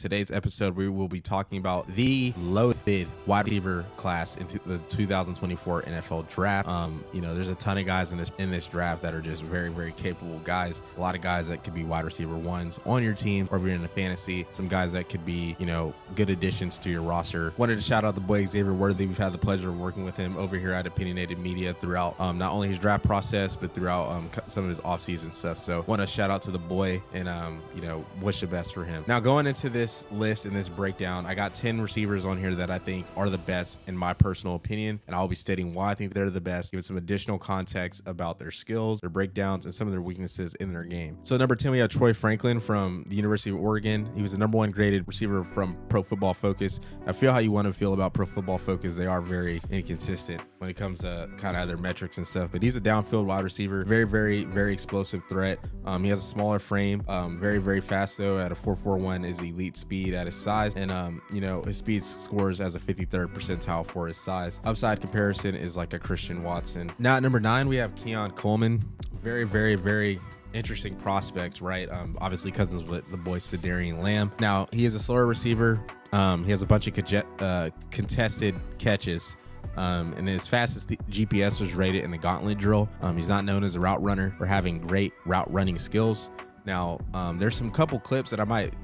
Today's episode, we will be talking about the loaded wide receiver class into the 2024 NFL draft. There's a ton of guys in this draft that are just very, very capable guys. A lot of guys that could be wide receiver ones on your team, or if you're in a fantasy, some guys that could be, good additions to your roster. Wanted to shout out the boy Xavier Worthy. We've had the pleasure of working with him over here at Opinionated Media throughout not only his draft process, but throughout some of his offseason stuff. So want to shout out to the boy and wish the best for him. Now going into this list and this breakdown, I got 10 receivers on here that I think are the best in my personal opinion, and I'll be stating why I think they're the best, giving some additional context about their skills, their breakdowns, and some of their weaknesses in their game. So number 10, we have Troy Franklin from the University of Oregon. He was the number 1 graded receiver from Pro Football Focus. I feel how you want to feel about Pro Football Focus. They are very inconsistent when it comes to kind of their metrics and stuff, but he's a downfield wide receiver, very, very, very explosive threat. He has a smaller frame, very, very fast though. At a 4.41 is elite speed at his size, and his speed scores as a 53rd percentile for his size. Upside comparison is like a Christian Watson. Now at number 9, we have Keon Coleman. Very, very, very interesting prospect, right? Obviously cousins with the boy Ladarius Lamb. Now he is a slower receiver. He has a bunch of contested catches. And his fastest GPS was rated in the gauntlet drill. He's not known as a route runner or having great route running skills. Now, there's some couple clips that I might,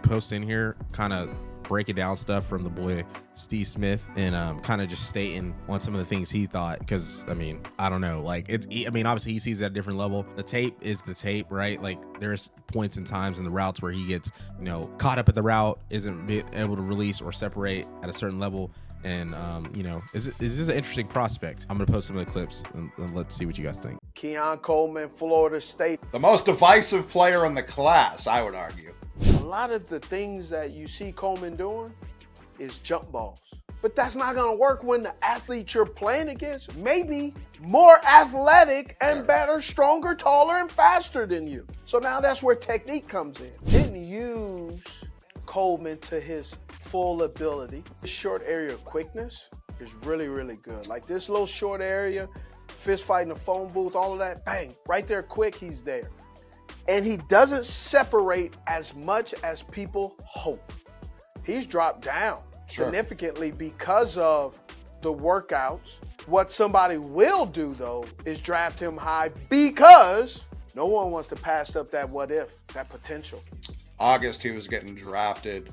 post in here, kind of breaking down stuff from the boy Steve Smith, and kind of just stating on some of the things he thought, because I don't know, like obviously he sees it at a different level. The tape is the tape, right? Like there's points and times in the routes where he gets caught up at the route, isn't able to release or separate at a certain level. And is this an interesting prospect? I'm gonna post some of the clips and let's see what you guys think. Keon Coleman, Florida State. The most divisive player in the class, I would argue. A lot of the things that you see Coleman doing is jump balls. But that's not gonna work when the athlete you're playing against may be more athletic and better, stronger, taller, and faster than you. So now that's where technique comes in. Didn't use Coleman to his full ability. This short area quickness is really, really good. Like this little short area, fist fight in the phone booth, all of that, bang, right there quick, he's there. And he doesn't separate as much as people hope. He's dropped down significantly because of the workouts. What somebody will do though is draft him high, because no one wants to pass up that what if, that potential. August, he was getting drafted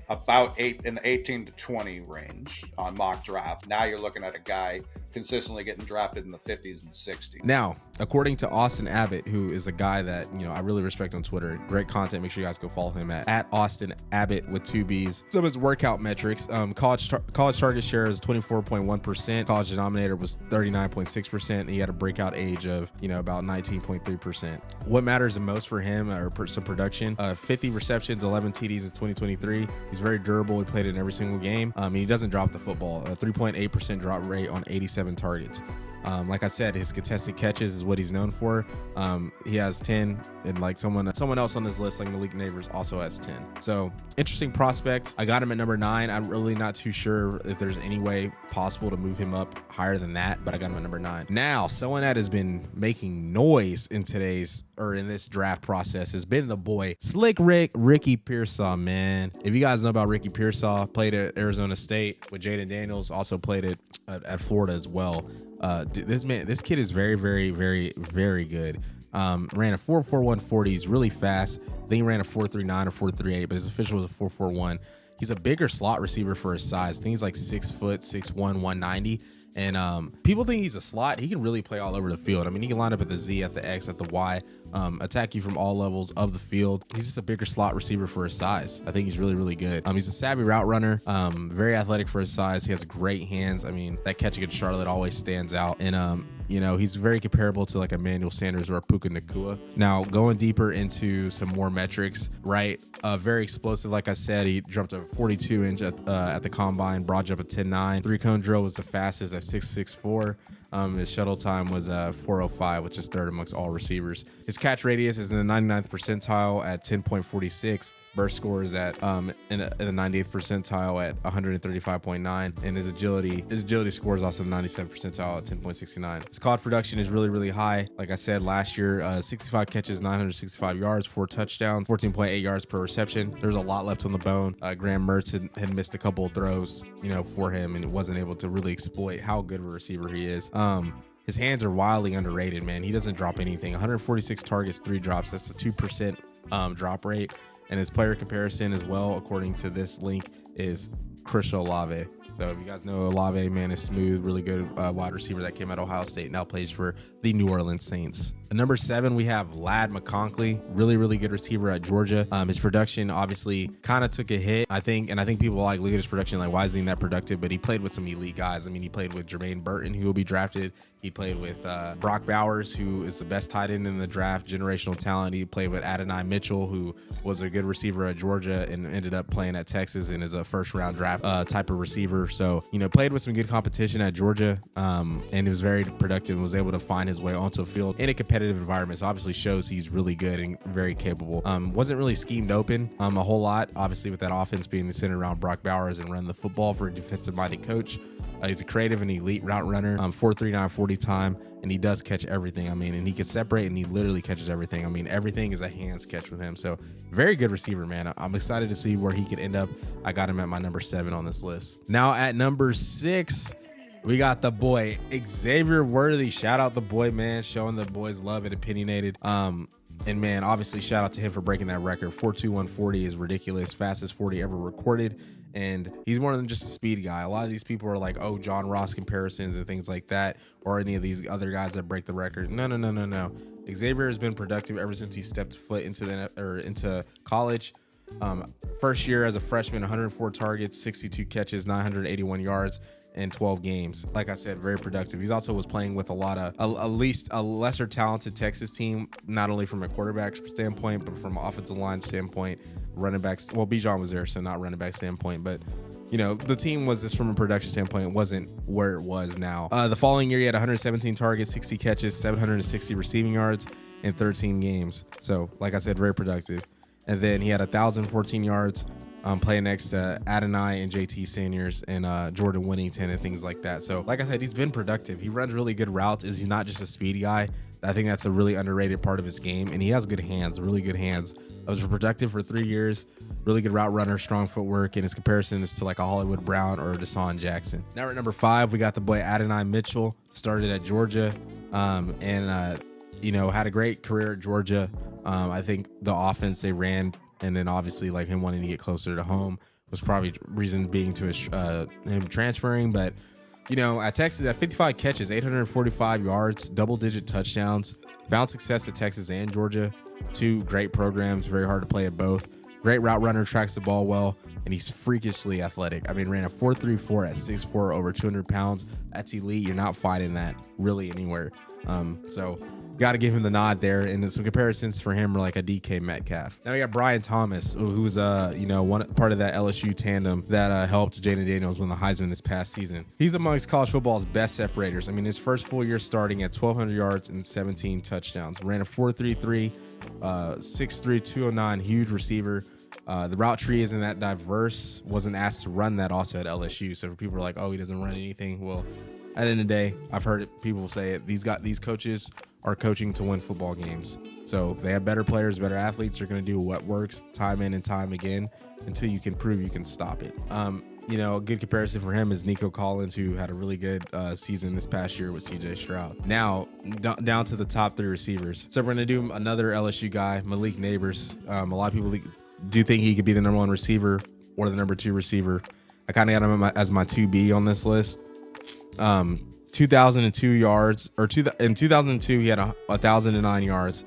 about in the 18 to 20 range on mock draft. Now you're looking at a guy consistently getting drafted in the 50s and 60s. Now, according to Austin Abbott, who is a guy that I really respect on Twitter, great content. Make sure you guys go follow him at Austin Abbott with 2 B's. Some of his workout metrics: college target share is 24.1%. College denominator was 39.6%. He had a breakout age of about 19.3%. What matters the most for him are some production. 50 receptions, 11 TDs in 2023. He's very durable. He played in every single game. He doesn't drop the football. A 3.8% drop rate on 87 targets. Like I said, his contested catches is what he's known for. He has 10, and like someone else on this list, like Malik Neighbors, also has 10. So interesting prospect. I got him at number 9. I'm really not too sure if there's any way possible to move him up higher than that, but I got him at number 9. Now, someone that has been making noise in this draft process has been the boy Slick Ricky Pearsall, man. If you guys know about Ricky Pearsall, played at Arizona State with Jaden Daniels, also played at Florida as well. This kid is very, very, very, very good. Ran a 4.41 40. He's really fast. I think he ran a 4.39 or 4.38, but his official was a 4.41. He's a bigger slot receiver for his size. I think he's like 6 foot, 6'1", 190. And people think he's a slot. He can really play all over the field. I mean, he can line up at the Z, at the X, at the Y, attack you from all levels of the field. He's just a bigger slot receiver for his size. I think he's really, really good. He's a savvy route runner, very athletic for his size. He has great hands. I mean, that catch against Charlotte always stands out. And, he's very comparable to like Emmanuel Sanders or Puka Nacua. Now, going deeper into some more metrics, right? Very explosive. Like I said, he jumped a 42 inch at the combine, broad jump at 10.9. 3-cone drill was the fastest at 6.64. His shuttle time was 4.05, which is third amongst all receivers. His catch radius is in the 99th percentile at 10.46. Burst score is at in the 98th percentile at 135.9, and his agility score is also the 97th percentile at 10.69. His caught production is really high. Like I said, last year, 65 catches, 965 yards, 4 touchdowns, 14.8 yards per reception. There's a lot left on the bone. Graham Mertz had missed a couple of throws, for him, and wasn't able to really exploit how good of a receiver he is. His hands are wildly underrated, man. He doesn't drop anything. 146 targets, 3 drops. That's a 2% drop rate. And his player comparison as well, according to this link, is Chris Olave. So if you guys know Olave, man, is smooth, really good wide receiver that came out of Ohio State, now plays for the New Orleans Saints. At number 7, we have Lad McConley, really good receiver at Georgia. His production obviously kind of took a hit, I think people like look at his production like, why isn't he that productive? But he played with some elite guys. I mean, he played with Jermaine Burton, who will be drafted. He played with Brock Bowers, who is the best tight end in the draft, generational talent. He played with Adonai Mitchell, who was a good receiver at Georgia and ended up playing at Texas and is a first-round draft type of receiver. So, played with some good competition at Georgia, and he was very productive and was able to find his way onto a field in a competitive environment. So obviously shows he's really good and very capable. Wasn't really schemed open a whole lot, obviously, with that offense being centered around Brock Bowers and running the football for a defensive-minded coach. He's a creative and elite route runner, 4.39 40 time, and he does catch everything. And he can separate, and he literally catches everything. Everything is a hands catch with him. So very good receiver, man. I'm excited to see where he could end up. I got him at my number 7 on this list. Now at number 6, we got the boy Xavier Worthy. Shout out the boy, man, showing the boys love and opinionated. And man, obviously shout out to him for breaking that record. 4.21 40 is ridiculous, fastest 40 ever recorded. And he's more than just a speed guy. A lot of these people are like, oh, John Ross comparisons and things like that, or any of these other guys that break the record. No. Xavier has been productive ever since he stepped foot into college. First year as a freshman, 104 targets, 62 catches, 981 yards. In 12 games. Like I said, very productive. He's also was playing with a lot of at least a lesser talented Texas team, not only from a quarterback standpoint, but from an offensive line standpoint, running backs. Well, Bijan was there, so not running back standpoint, but the team was just from a production standpoint, it wasn't where it was now. The following year, he had 117 targets, 60 catches, 760 receiving yards in 13 games. So, like I said, very productive. And then he had 1,014 yards. Playing next to Adonai and JT Seniors and Jordan Winnington and things like that. So, like I said, he's been productive. He runs really good routes. He's not just a speed guy. I think that's a really underrated part of his game. And he has good hands, really good hands. I was productive for 3 years. Really good route runner, strong footwork, and his comparison is to like a Hollywood Brown or a Deshaun Jackson. Now we're at number 5. We got the boy Adonai Mitchell. Started at Georgia, and had a great career at Georgia. I think the offense they ran, and then obviously like him wanting to get closer to home was probably reason being to him transferring. But, at Texas, at 55 catches, 845 yards, double-digit touchdowns, found success at Texas and Georgia. 2 great programs, very hard to play at both. Great route runner, tracks the ball well, and he's freakishly athletic. Ran a 4.34 at 6'4", over 200 pounds. That's elite. You're not finding that really anywhere. So got to give him the nod there. And some comparisons for him are like a DK Metcalf. Now we got Brian Thomas, who's one part of that LSU tandem that helped Jaden Daniels win the Heisman this past season. He's amongst college football's best separators. His first full year starting at 1,200 yards and 17 touchdowns. Ran a 4.33, 6'3", 209, huge receiver. The route tree isn't that diverse. Wasn't asked to run that also at LSU. So for people who are like, oh, he doesn't run anything. Well, at the end of the day, I've heard people say it. These coaches are coaching to win football games. So if they have better players, better athletes, they're going to do what works time in and time again until you can prove you can stop it. A good comparison for him is Nico Collins, who had a really good season this past year with CJ Stroud. Now, down to the top 3 receivers. So we're going to do another LSU guy, Malik Neighbors. A lot of people do think he could be the number 1 receiver or the number 2 receiver. I kind of got him as my 2B on this list. 2002 yards, in 2002 he had 1,009 yards.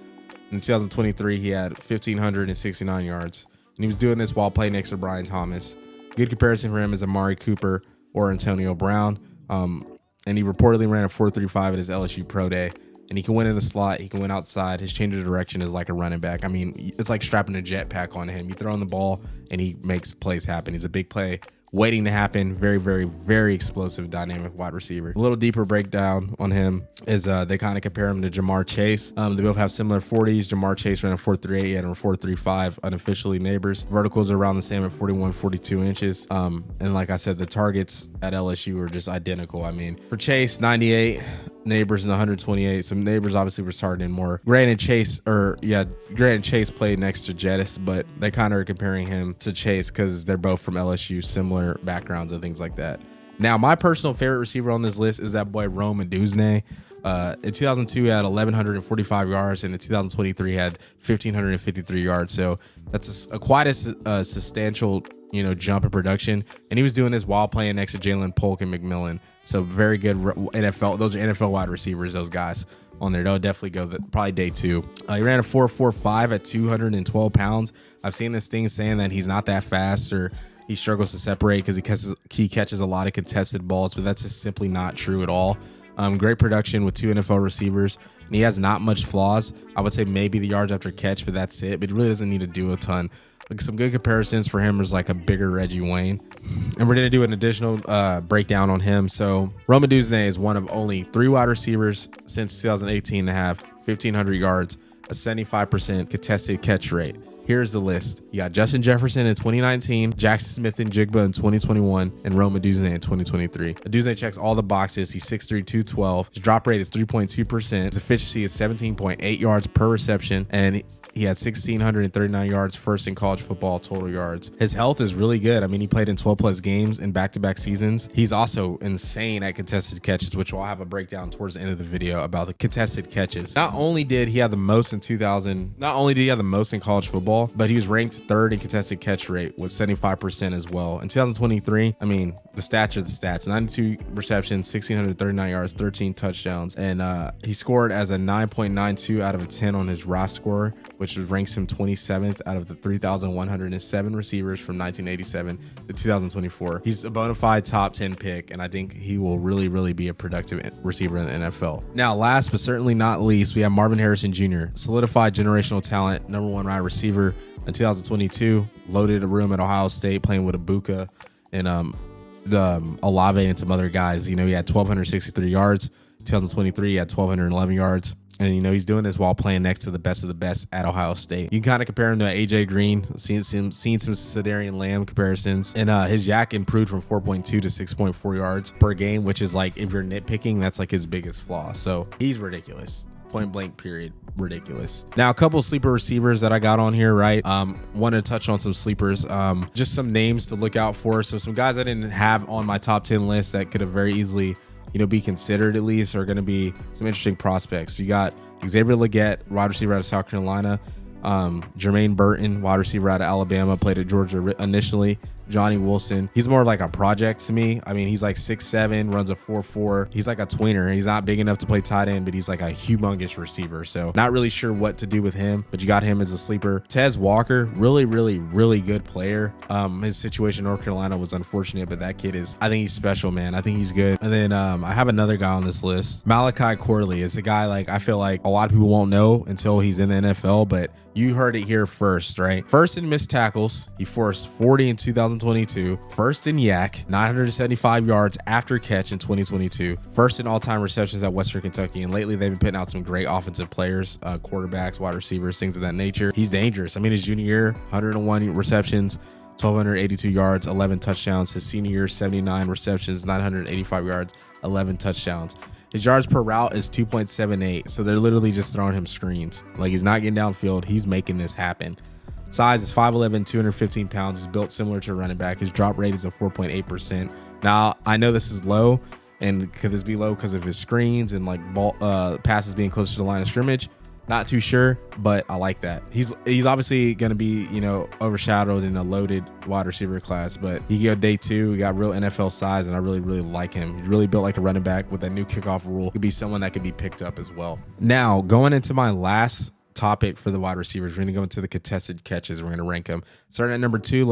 In 2023 he had 1,569 yards, and he was doing this while playing next to Brian Thomas. Good comparison for him is Amari Cooper or Antonio Brown. And he reportedly ran a 4.35 at his LSU pro day. And he can win in the slot. He can win outside. His change of direction is like a running back. It's like strapping a jetpack on him. You throw in the ball and he makes plays happen. He's a big play waiting to happen. Very, very, very explosive, dynamic wide receiver. A little deeper breakdown on him is they kind of compare him to Jamar Chase. They both have similar 40s. Jamar Chase ran a 4.38, he had a 4.35, unofficially neighbors. Verticals are around the same at 41, 42 inches. And like I said, the targets at LSU are just identical. I mean, for Chase, 98, neighbors in 128. Some neighbors obviously were starting more. Granted, Chase played next to Jettis, but they kind of are comparing him to Chase because they're both from LSU, similar backgrounds and things like that. Now, my personal favorite receiver on this list is that boy Rome Duzne. In 2002, he had 1,145 yards, and in 2023, he had 1,553 yards. So that's quite a substantial, jump in production. And he was doing this while playing next to Jalen Polk and McMillan. So very good NFL. Those are NFL wide receivers, those guys on there. They'll definitely go probably day 2. He ran a 4.45 at 212 pounds. I've seen this thing saying that he's not that fast or he struggles to separate because he catches a lot of contested balls, but that's just simply not true at all. Great production with 2 NFL receivers, and he has not much flaws. I would say maybe the yards after catch, but that's it. But he really doesn't need to do a ton. Like some good comparisons for him is like a bigger Reggie Wayne. And we're going to do an additional breakdown on him. So Rome Duzne is one of only 3 wide receivers since 2018 to have 1,500 yards, a 75% contested catch rate. Here's the list. You got Justin Jefferson in 2019, Jackson Smith and Jigba in 2021, and Rome Duzne in 2023. Duzne checks all the boxes. He's 6'3", 212. His drop rate is 3.2%. His efficiency is 17.8 yards per reception, and he had 1,639 yards first in college football total yards. His health is really good. I mean, he played in 12 plus games in back-to-back seasons. He's also insane at contested catches, which we'll have a breakdown towards the end of the video about the contested catches. Not only did he have the most in college football, but he was ranked 3rd in contested catch rate with 75% as well. In 2023, I mean, the stats are the stats. 92 receptions, 1,639 yards, 13 touchdowns, and he scored as a 9.92 out of a 10 on his ROS score, which ranks him 27th out of the 3,107 receivers from 1987 to 2024. He's a bona fide top 10 pick, and I think he will really, really be a productive receiver in the NFL. Now, last but certainly not least, we have Marvin Harrison Jr., solidified generational talent, number 1 wide receiver in 2022, loaded a room at Ohio State playing with Ibuka and Olave and some other guys. He had 1,263 yards. 2023, he had 1,211 yards. And, he's doing this while playing next to the best of the best at Ohio State. You can kind of compare him to AJ Green, seen some Cedarian Lamb comparisons. And his yak improved from 4.2 to 6.4 yards per game, which is like, if you're nitpicking, that's like his biggest flaw. So he's ridiculous. Point blank period. Ridiculous. Now, a couple sleeper receivers that I got on here, right? Want to touch on some sleepers. Just some names to look out for. So some guys I didn't have on my top 10 list that could have very easily be considered, at least, are going to be some interesting prospects. You got Xavier Leggett, wide receiver out of South Carolina. Jermaine Burton, wide receiver out of Alabama, played at Georgia initially. Johnny Wilson, he's more like a project to me. I mean, he's like 6'7", runs a 4.4. He's like a tweener. He's not big enough to play tight end, but he's like a humongous receiver. So not really sure what to do with him, but you got him as a sleeper. Tez Walker, really, really, really good player. His situation in North Carolina was unfortunate, but that kid I think he's special, man. I think he's good. And then I have another guy on this list. Malachi Corley is a guy like I feel like a lot of people won't know until he's in the NFL, but you heard it here first, right? First in missed tackles. He forced 40 in 2022. First in yak, 975 yards after catch in 2022. First in all-time receptions at Western Kentucky. And lately, they've been putting out some great offensive players, quarterbacks, wide receivers, things of that nature. He's dangerous. I mean, his junior year, 101 receptions, 1,282 yards, 11 touchdowns. His senior year, 79 receptions, 985 yards, 11 touchdowns. His yards per route is 2.78, so they're literally just throwing him screens. Like, he's not getting downfield. He's making this happen. Size is 5'11", 215 pounds. He's built similar to a running back. His drop rate is a 4.8%. Now, I know this is low, and could this be low because of his screens and like passes being closer to the line of scrimmage? Not too sure, but I like that. He's obviously going to be, overshadowed in a loaded wide receiver class, but he go day 2. He got real NFL size, and I really, really like him. He's really built like a running back with that new kickoff rule. Could be someone that could be picked up as well. Now, going into my last topic for the wide receivers, we're going to go into the contested catches. We're going to rank them. Starting at number 2,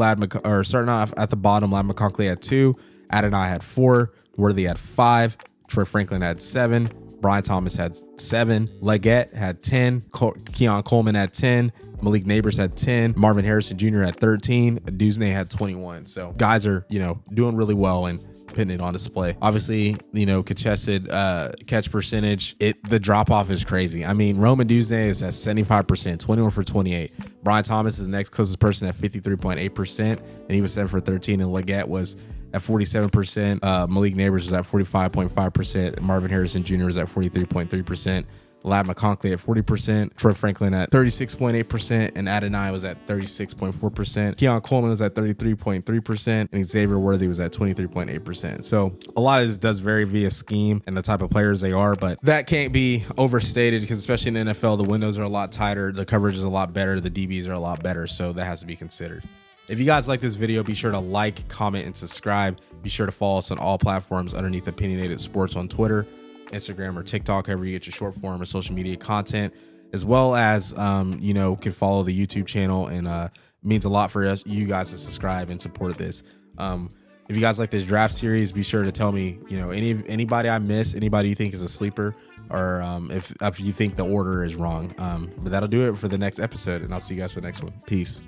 starting off at the bottom, Lad McConkley had 2, Adonai had 4, Worthy had 5, Troy Franklin had 7, Brian Thomas had 7, Leggett had 10, Keon Coleman had 10, Malik Neighbors had 10. Marvin Harrison Jr. had 13. Dusney had 21. So guys are, doing really well and putting it on display. Obviously, contested catch percentage, the drop off is crazy. I mean, Roman Dusney is at 75%, 21 for 28. Brian Thomas is the next closest person at 53.8%, and he was 7 for 13. And Leggett was at 47%. Malik Neighbors was at 45.5%. Marvin Harrison Jr. was at 43.3%. Lad McConley at 40%, Troy Franklin at 36.8%, and Adonai was at 36.4%. Keon Coleman was at 33.3%, and Xavier Worthy was at 23.8%. So a lot of this does vary via scheme and the type of players they are, but that can't be overstated because especially in the NFL, the windows are a lot tighter, the coverage is a lot better, the DBs are a lot better, so that has to be considered. If you guys like this video, be sure to like, comment, and subscribe. Be sure to follow us on all platforms underneath Opinionated Sports on Twitter, Instagram, or TikTok, however you get your short form or social media content, as well as can follow the YouTube channel, and it means a lot for you guys to subscribe and support this. If you guys like this draft series, be sure to tell me anybody I miss, anybody you think is a sleeper, or if you think the order is wrong. But that'll do it for the next episode, and I'll see you guys for the next one. Peace.